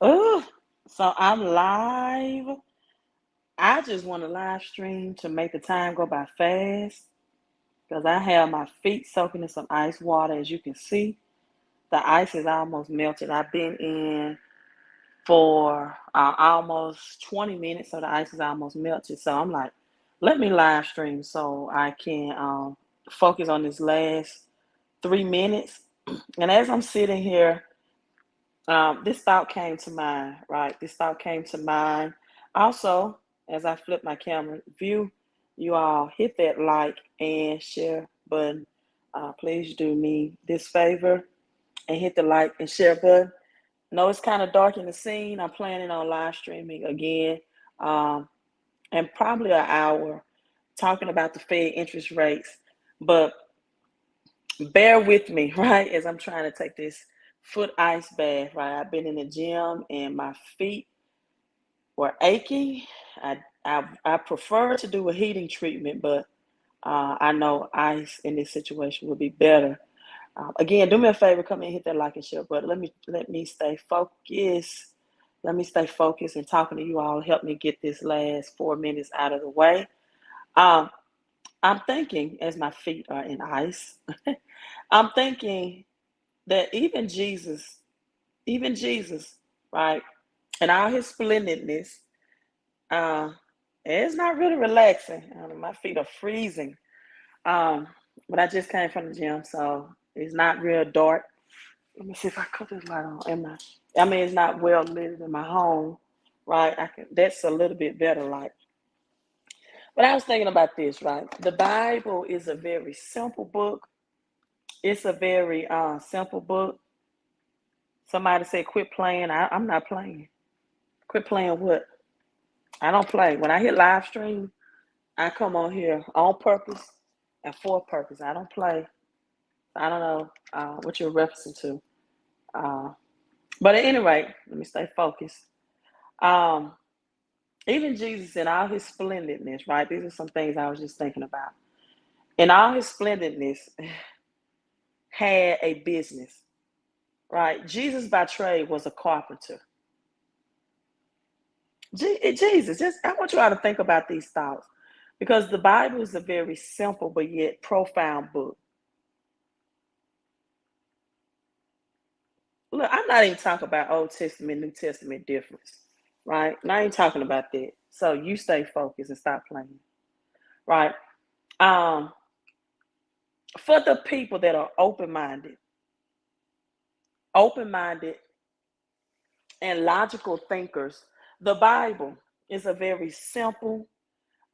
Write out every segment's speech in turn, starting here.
Oh, so I'm live. I just want to live stream to make the time go by fast because I have my feet soaking in some ice water. As you can see, the ice is almost melted. I've been in for almost 20 minutes, so the ice is almost melted. So I'm like, let me live stream so I can focus on this last 3 minutes. And as I'm sitting here, this thought came to mind, right? This thought came to mind. Also, as I flip my camera view, you all hit that like and share button. Please do me this favor and hit the like and share button. No, it's kind of dark in the scene. I'm planning on live streaming again, um, and probably an hour talking about the Fed interest rates. But bear with me, right, as I'm trying to take this foot ice bath, right? I've been in the gym and my feet were aching. I prefer to do a heating treatment, but I know ice in this situation would be better. Again, do me a favor, come and hit that like and share button. Let me stay focused. Let me stay focused and talking to you all. Help me get this last 4 minutes out of the way. Um, I'm thinking as my feet are in ice. I'm thinking that even Jesus, right, and all his splendidness, uh, it's not really relaxing. My feet are freezing. Um, but I just came from the gym, so it's not real dark. Let me see if I cut this light on. I mean, it's not well lit in my home, right? That's a little bit better light. But I was thinking about this, right? The Bible is a very simple book. It's a very simple book. Somebody said, quit playing. I'm not playing. Quit playing what? I don't play. When I hit live stream, I come on here on purpose and for purpose. I don't play. I don't know what you're referencing to. Uh, but at any rate, let me stay focused. Um, even Jesus in all his splendidness, right? These are some things I was just thinking about. In all his splendidness, had a business, right? Jesus by trade was a carpenter. Jesus, just I want you all to think about these thoughts because the Bible is a very simple but yet profound book. Look, I'm not even talking about Old Testament, New Testament difference, right? I ain't talking about that. So you stay focused and stop playing, right? Um, for the people that are open-minded and logical thinkers, the Bible is a very simple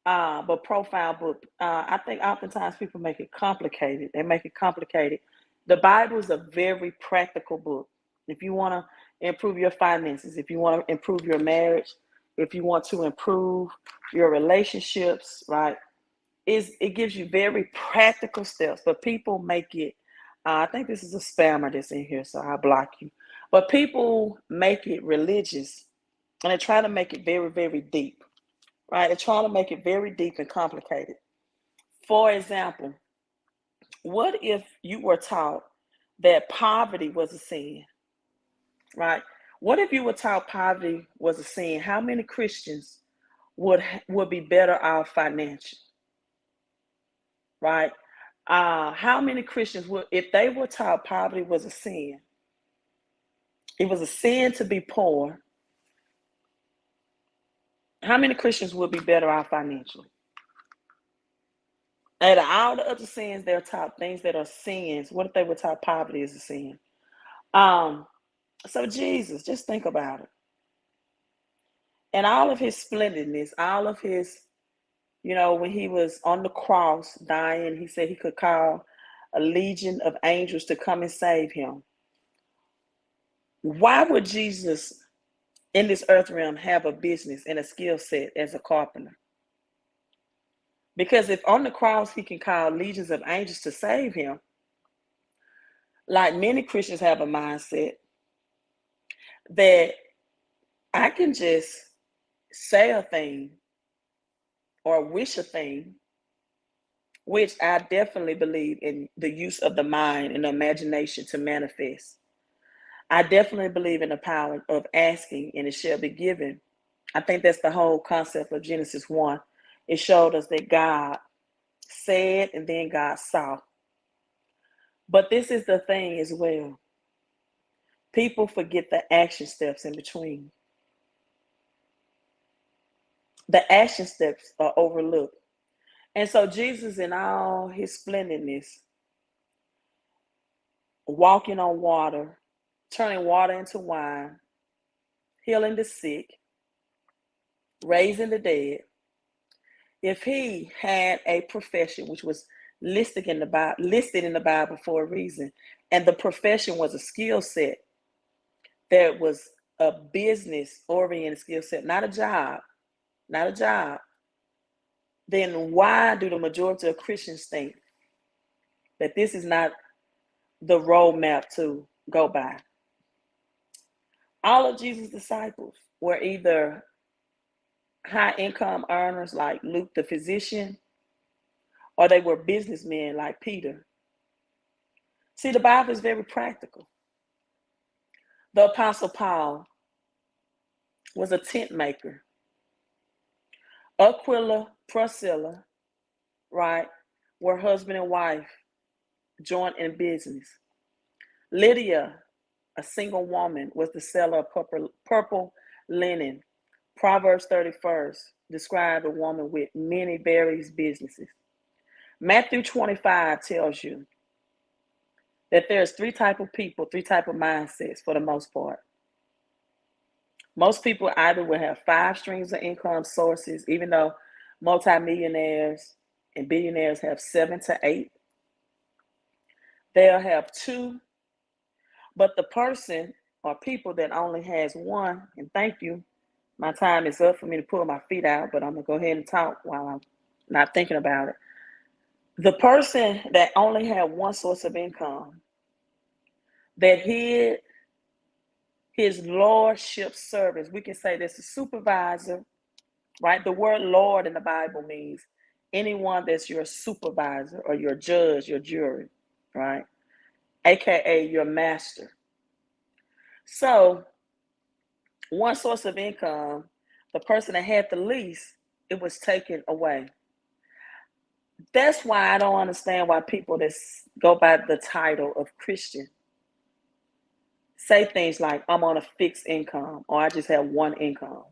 but profound book. I think oftentimes people make it complicated. They make it complicated. The Bible is a very practical book. If you want to improve your finances, if you want to improve your marriage, if you want to improve your relationships, right? It gives you very practical steps, but people make it. I think this is a spammer that's in here, so I'll block you. But people make it religious, and they try to make it very, very deep, right? They're trying to make it very deep and complicated. For example, what if you were taught that poverty was a sin, right? What if you were taught poverty was a sin? How many Christians would be better off financially, right? How many Christians would, if they were taught poverty was a sin, it was a sin to be poor, how many Christians would be better off financially? Out of all the other sins they're taught, things that are sins, what if they were taught poverty is a sin? Um, so Jesus, just think about it. And all of his splendidness, all of his, when he was on the cross dying, he said he could call a legion of angels to come and save him. Why would Jesus in this earth realm have a business and a skill set as a carpenter? Because if on the cross he can call legions of angels to save him, like many Christians have a mindset that I can just say a thing or wish a thing, which I definitely believe in the use of the mind and the imagination to manifest. I definitely believe in the power of asking and it shall be given. I think that's the whole concept of Genesis 1. It showed us that God said and then God saw. But this is the thing as well. People forget the action steps in between. The action steps are overlooked. And so Jesus, in all his splendidness, walking on water, turning water into wine, healing the sick, raising the dead, if he had a profession which was listed in the Bible for a reason, and the profession was a skill set that was a business oriented skill set, not a job, not a job, then why do the majority of Christians think that this is not the roadmap to go by? All of Jesus' disciples were either high income earners like Luke the physician, or they were businessmen like Peter. See, the Bible is very practical. The Apostle Paul was a tent maker. Aquila, Priscilla, right, were husband and wife joined in business. Lydia, a single woman, was the seller of purple linen. Proverbs 31st described a woman with many various businesses. Matthew 25 tells you that there's three type of people, three type of mindsets for the most part. Most people either will have 5 streams of income sources, even though multimillionaires and billionaires have 7 to 8. They'll have 2, but the person or people that only has 1, and thank you, my time is up for me to pull my feet out, but I'm going to go ahead and talk while I'm not thinking about it. The person that only had 1 source of income, that hid his lordship service, we can say that's a supervisor, right? The word Lord in the Bible means anyone that's your supervisor or your judge, your jury, right? AKA your master. So, 1 source of income, the person that had the least, it was taken away. That's why I don't understand why people that go by the title of Christian say things like, I'm on a fixed income, or I just have 1 income.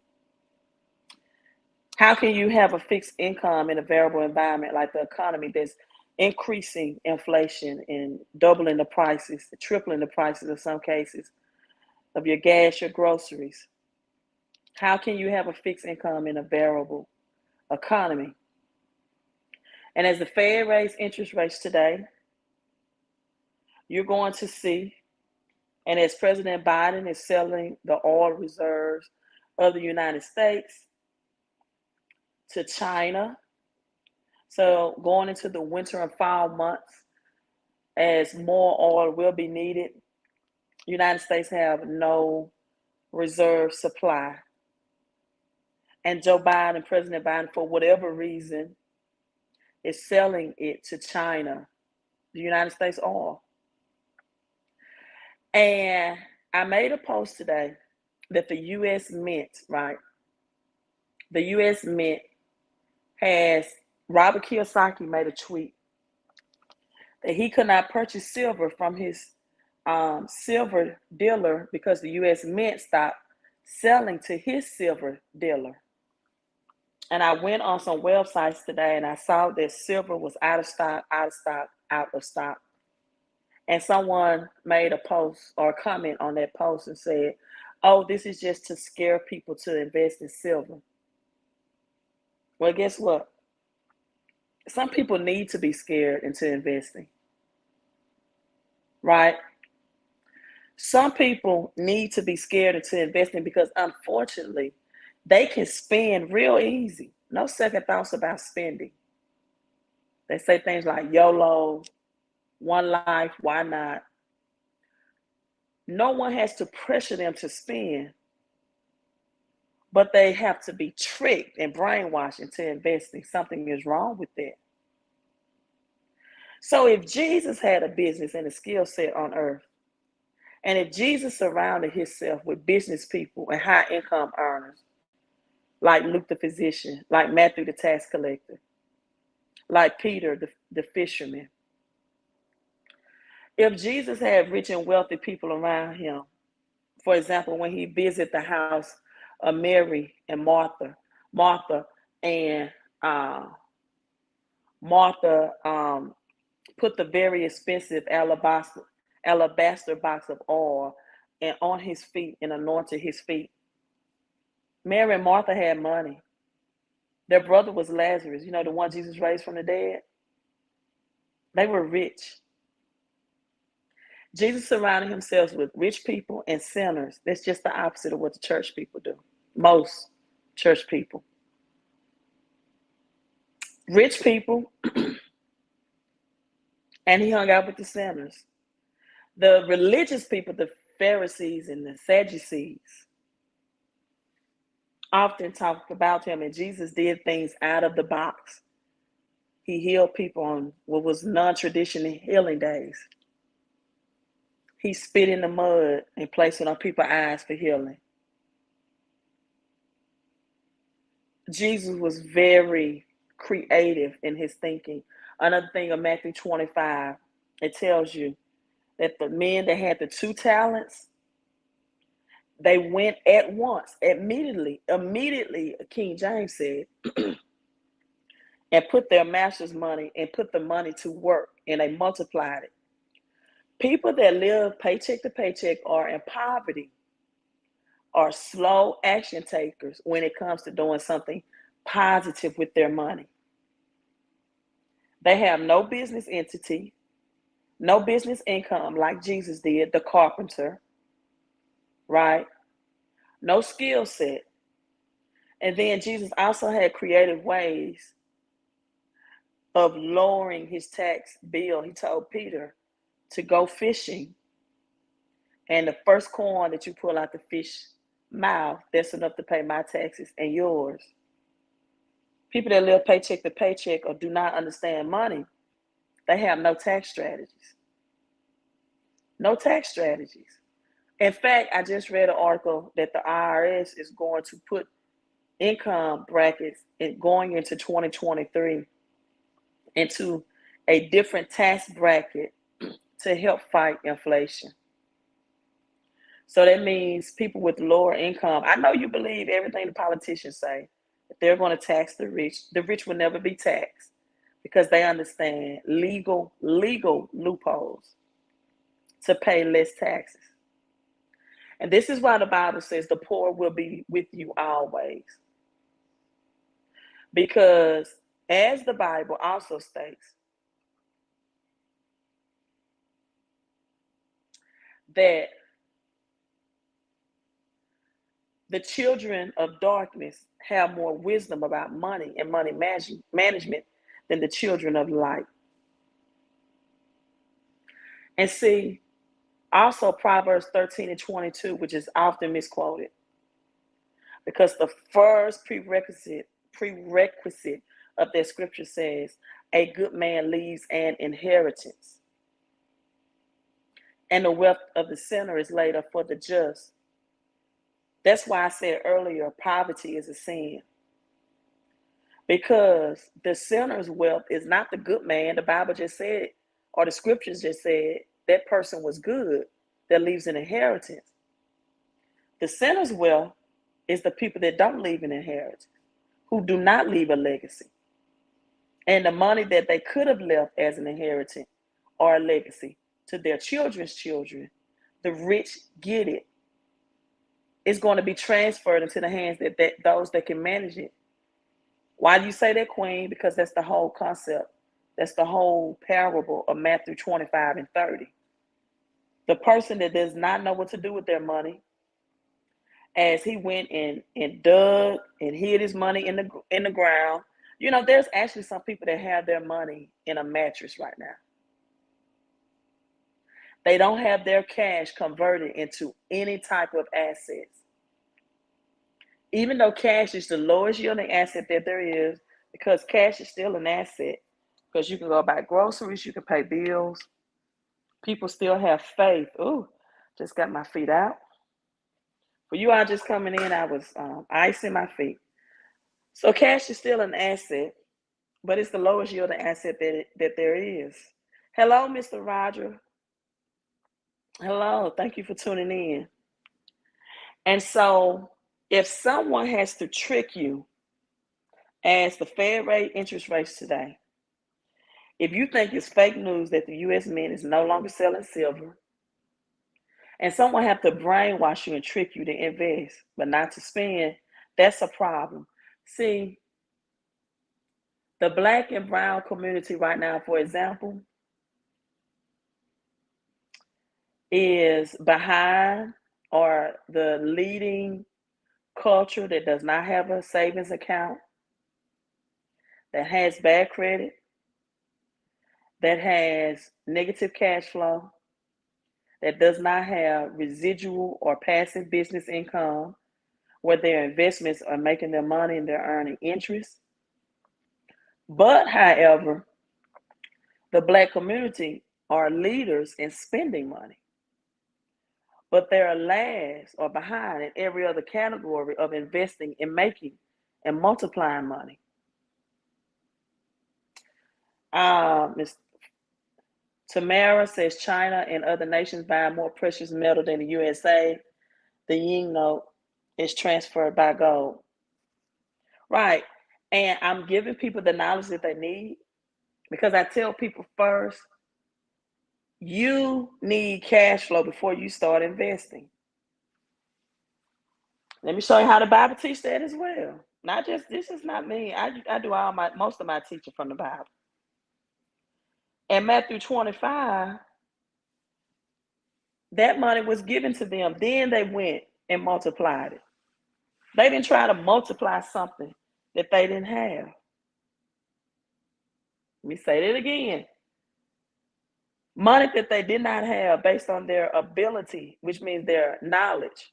How can you have a fixed income in a variable environment like the economy that's increasing inflation and doubling the prices, tripling the prices in some cases of your gas, your groceries? How can you have a fixed income in a variable economy? And as the Fed raised interest rates today, you're going to see, and as President Biden is selling the oil reserves of the United States to China, so going into the winter and fall months, as more oil will be needed, United States have no reserve supply. And Joe Biden, President Biden, for whatever reason, is selling it to China, the United States oil. And I made a post today that the U.S. Mint, right? The U.S. Mint has, Robert Kiyosaki made a tweet that he could not purchase silver from his silver dealer because the U.S. Mint stopped selling to his silver dealer. And I went on some websites today and I saw that silver was out of stock, out of stock, out of stock. And someone made a post or a comment on that post and said, oh, this is just to scare people to invest in silver. Well, guess what? Some people need to be scared into investing, right? Some people need to be scared into investing because unfortunately, they can spend real easy. No second thoughts about spending. They say things like YOLO, one life, why not? No one has to pressure them to spend, but they have to be tricked and brainwashed into investing. Something is wrong with that. So if Jesus had a business and a skill set on earth, And if Jesus surrounded himself with business people and high income earners, like Luke the physician, like Matthew the tax collector, like Peter the fisherman, if Jesus had rich and wealthy people around him, for example, when he visited the house of Mary and Martha and uh, Martha put the very expensive alabaster box of oil and on his feet and anointed his feet. Mary and Martha had money. Their brother was Lazarus, the one Jesus raised from the dead. They were rich. Jesus surrounded himself with rich people and sinners. That's just the opposite of what the church people do. Most church people. Rich people, and he hung out with the sinners. The religious people, the Pharisees and the Sadducees, often talked about him, and Jesus did things out of the box. He healed people on what was non-traditional healing days. He spit in the mud and placed it on people's eyes for healing. Jesus was very creative in his thinking. Another thing of Matthew 25, it tells you that the men that had the 2 talents, they went at once, immediately, King James said, and put their master's money and put the money to work, and they multiplied it. People that live paycheck to paycheck are in poverty, are slow action takers when it comes to doing something positive with their money. They have no business entity, no business income like Jesus did, the carpenter, right? No skill set. And then Jesus also had creative ways of lowering his tax bill. He told Peter to go fishing, and the first coin that you pull out the fish mouth, that's enough to pay my taxes and yours. People that live paycheck to paycheck or do not understand money, they have no tax strategies. No tax strategies. In fact, I just read an article that the IRS is going to put income brackets going into 2023 into a different tax bracket to help fight inflation. So that means people with lower income. I know you believe everything the politicians say, that they're going to tax the rich. The rich will never be taxed because they understand legal loopholes to pay less taxes. And this is why the Bible says the poor will be with you always. Because as the Bible also states, that the children of darkness have more wisdom about money and money management than the children of light. And see, also Proverbs 13 and 22, which is often misquoted, because the first prerequisite of that scripture says, a good man leaves an inheritance, and the wealth of the sinner is laid up for the just. That's why I said earlier, poverty is a sin. Because the sinner's wealth is not the good man. The Bible just said, or the scriptures just said, that person was good that leaves an inheritance. The sinner's wealth is the people that don't leave an inheritance, who do not leave a legacy. And the money that they could have left as an inheritance or a legacy to their children's children, the rich get it. It's going to be transferred into the hands that those that can manage it. Why do you say that, Queen? Because that's the whole concept. That's the whole parable of Matthew 25 and 30. The person that does not know what to do with their money, as he went and dug and hid his money in the ground. There's actually some people that have their money in a mattress right now. They don't have their cash converted into any type of assets. Even though cash is the lowest yielding asset that there is, because cash is still an asset, because you can go buy groceries, you can pay bills. People still have faith. Ooh, Just got my feet out. For you all just coming in, I was icing my feet. So cash is still an asset, but it's the lowest yielding asset that there is. Hello, Mr. Roger. Hello, thank you for tuning in. And so if someone has to trick you as the Fed rate interest rates today, if you think it's fake news that the U.S. Mint is no longer selling silver, and someone have to brainwash you and trick you to invest, but not to spend, that's a problem. See, the Black and brown community right now, for example, is behind or the leading culture that does not have a savings account, that has bad credit, that has negative cash flow, that does not have residual or passive business income, where their investments are making their money and they're earning interest. But, however, the Black community are leaders in spending money, but they're last or behind in every other category of investing and making and multiplying money. Ms. Tamara says China and other nations buy more precious metal than the USA. The yin note is transferred by gold. Right. And I'm giving people the knowledge that they need, because I tell people first, you need cash flow before you start investing. Let me show you how the Bible teaches that as well. Not just, this is not me. I do most of my teaching from the Bible. In Matthew 25, that money was given to them. Then they went and multiplied it. They didn't try to multiply something that they didn't have. Let me say that again. Money that they did not have based on their ability, which means their knowledge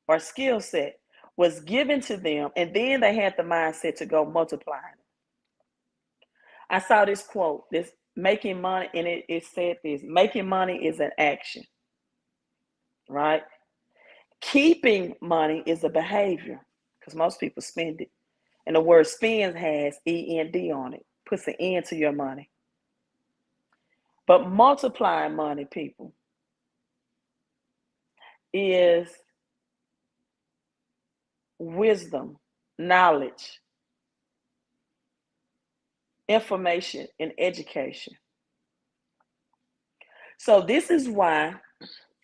or skill set, was given to them, and then they had the mindset to go multiply it. I saw this quote, this making money, and it said this: making money is an action, right? Keeping money is a behavior, because most people spend it. And the word spend has END on it, puts an end to your money. But multiplying money, people, is wisdom, knowledge, information, and education. So this is why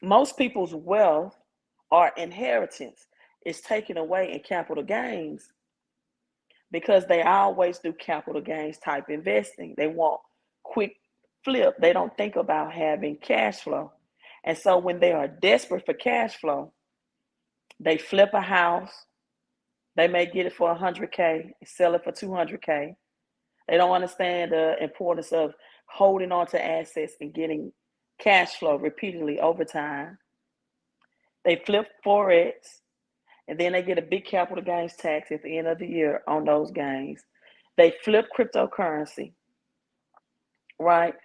most people's wealth or inheritance is taken away in capital gains, because they always do capital gains type investing. They want quick flip. They don't think about having cash flow. And so when they are desperate for cash flow, they flip a house. They may get it for $100K, sell it for $200K. They don't understand the importance of holding on to assets and getting cash flow repeatedly over time. They flip Forex, and then they get a big capital gains tax at the end of the year on those gains. They flip cryptocurrency, right?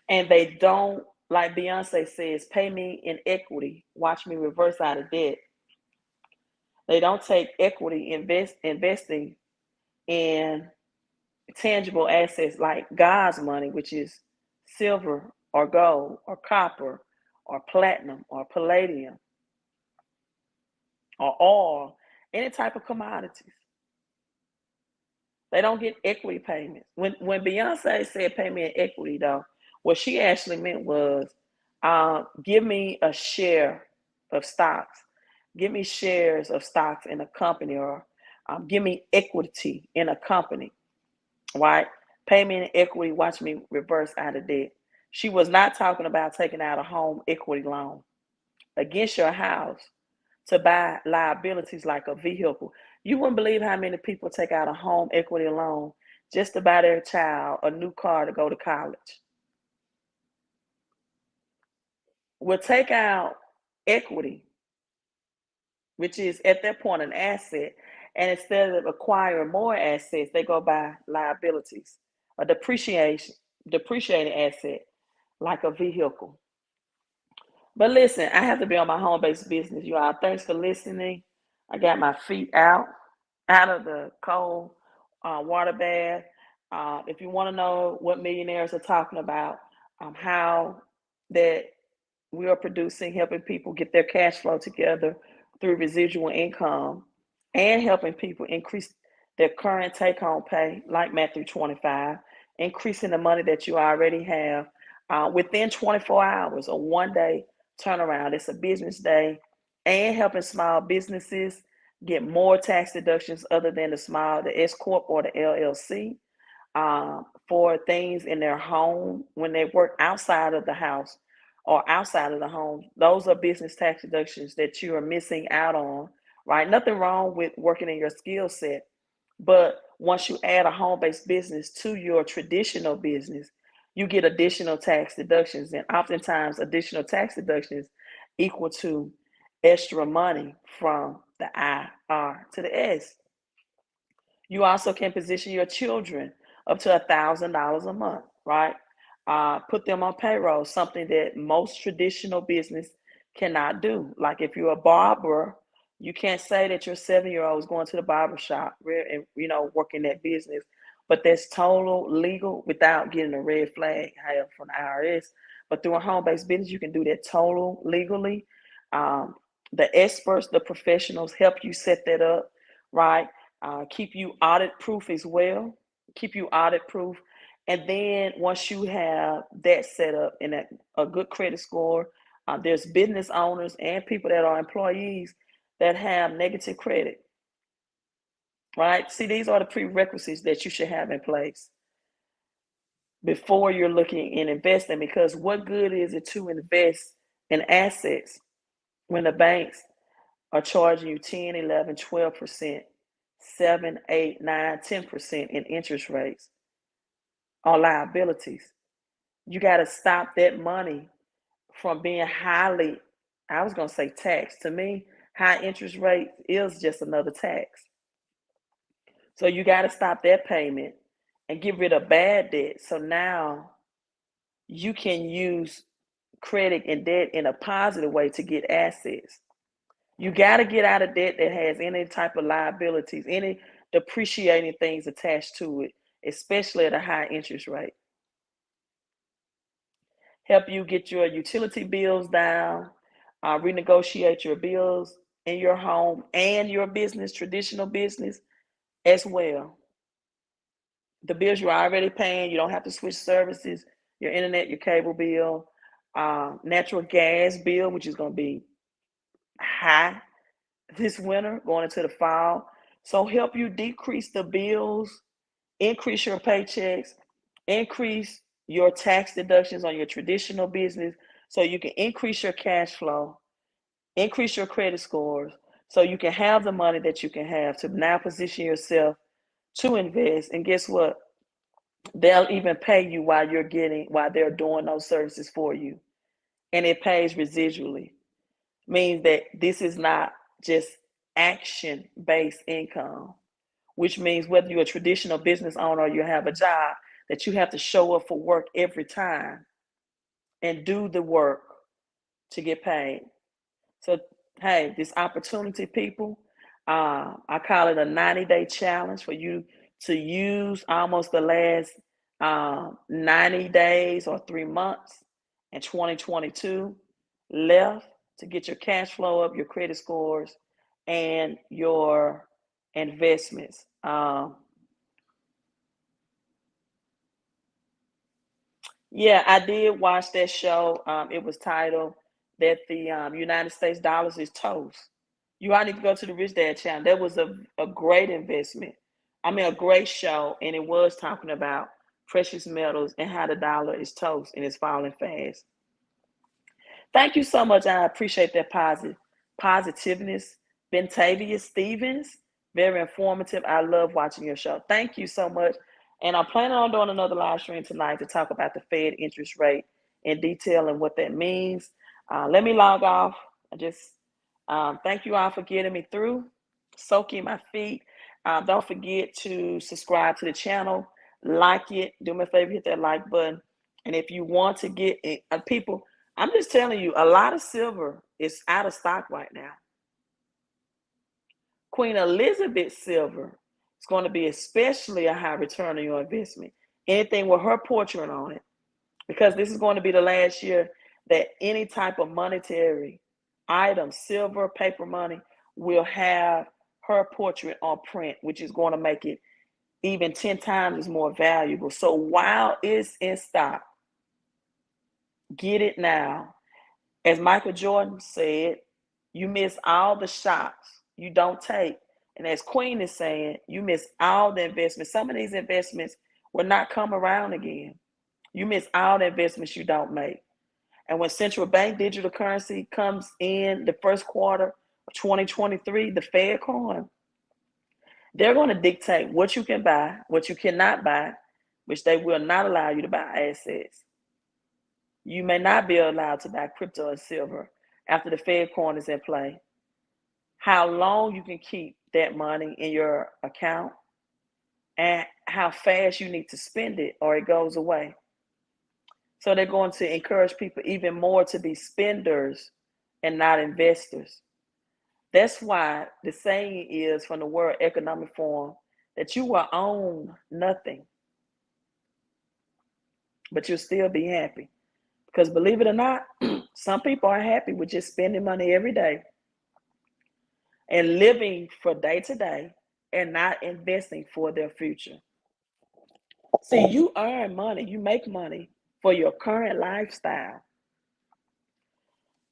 And they don't, like Beyonce says, pay me in equity, watch me reverse out of debt. They don't take equity investing in tangible assets like God's money, which is silver or gold or copper or platinum or palladium or oil, any type of commodities. They don't get equity payments. When Beyonce said pay me in equity, though, what she actually meant was give me a share of stocks. Give me shares of stocks in a company, or give me equity in a company, right? Pay me in equity, watch me reverse out of debt. She was not talking about taking out a home equity loan against your house to buy liabilities like a vehicle. You wouldn't believe how many people take out a home equity loan just to buy their child a new car to go to college. Will take out equity, which is at that point an asset, and instead of acquiring more assets, they go buy liabilities, a depreciating asset like a vehicle. But listen, I have to be on my home-based business. You all, thanks for listening. I got my feet out of the cold water bath. If you want to know what millionaires are talking about, how that we are producing, helping people get their cash flow together through residual income and helping people increase their current take home pay, like Matthew 25, increasing the money that you already have within 24 hours or 1 day turnaround. It's a business day, and helping small businesses get more tax deductions other than the S Corp or the LLC for things in their home when they work outside of the house or outside of the home. Those are business tax deductions that you are missing out on, right? Nothing wrong with working in your skill set, but once you add a home based business to your traditional business, you get additional tax deductions. And oftentimes, additional tax deductions equal to extra money from the IR to the S. You also can position your children up to $1,000 a month, right? Put them on payroll, something that most traditional business cannot do. Like if you're a barber, you can't say that your 7-year-old is going to the barber shop and working that business, but that's total legal without getting a red flag higher from the IRS. But through a home-based business, you can do that total legally. Um, the experts, the professionals help you set that up, right? Keep you audit proof as well. Keep you audit proof. And then once you have that set up and a good credit score, there's business owners and people that are employees that have negative credit, right? See, these are the prerequisites that you should have in place before you're looking in investing, because what good is it to invest in assets when the banks are charging you 10, 11, 12%, 7, 8, 9, 10% in interest rates on liabilities? You got to stop that money from being highly, I was going to say tax. To me, high interest rate is just another tax. So you got to stop that payment and get rid of bad debt. So now you can use credit and debt in a positive way to get assets. You got to get out of debt that has any type of liabilities, any depreciating things attached to it, especially at a high interest rate. Help you get your utility bills down, renegotiate your bills in your home and your business, traditional business as well. The bills you're already paying, you don't have to switch services, your internet, your cable bill, natural gas bill, which is going to be high this winter going into the fall. So help you decrease the bills, increase your paychecks, increase your tax deductions on your traditional business so you can increase your cash flow, increase your credit scores, so you can have the money that you can have to now position yourself to invest. And guess what? They'll even pay you while they're doing those services for you. And it pays residually. Means that this is not just action based income, which means whether you're a traditional business owner or you have a job, that you have to show up for work every time and do the work to get paid. So, hey, this opportunity, people, I call it a 90-day challenge for you to use almost the last 90 days or 3 months in 2022 left to get your cash flow up, your credit scores, and your investments. Yeah, I did watch that show. It was titled that the United States dollars is toast. You all need to go to the Rich Dad channel. That was a great investment. I mean, a great show, and it was talking about precious metals and how the dollar is toast and it's falling fast. Thank you so much. I appreciate that positiveness. Bentavia Stevens, very informative. I love watching your show. Thank you so much. And I'm planning on doing another live stream tonight to talk about the Fed interest rate in detail and what that means. Let me log off. I just thank you all for getting me through, soaking my feet. Don't forget to subscribe to the channel, like it, do me a favor, hit that like button. And if you want to get people, I'm just telling you, a lot of silver is out of stock right now. Queen Elizabeth silver is going to be especially a high return on your investment. Anything with her portrait on it, because this is going to be the last year that any type of monetary item, silver, paper money, will have her portrait on print, which is going to make it even 10 times more valuable. So while it's in stock, get it now. As Michael Jordan said, you miss all the shots you don't take. And as Queen is saying, you miss all the investments. Some of these investments will not come around again. You miss all the investments you don't make. And when central bank digital currency comes in the first quarter of 2023, the Fed coin, they're going to dictate what you can buy, what you cannot buy, which they will not allow you to buy assets. You may not be allowed to buy crypto or silver after the Fed coin is in play. How long you can keep that money in your account, and how fast you need to spend it or it goes away. So they're going to encourage people even more to be spenders and not investors. That's why the saying is from the World Economic Forum that you will own nothing, but you'll still be happy. Because believe it or not, some people are happy with just spending money every day and living for day to day and not investing for their future. See, you earn money, you make money for your current lifestyle,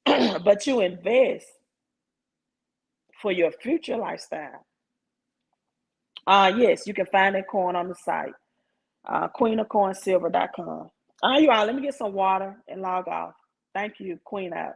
but you invest for your future lifestyle. Yes, you can find that coin on the site, queenofcoinsilver.com. All right, you all, let me get some water and log off. Thank you, Queen out.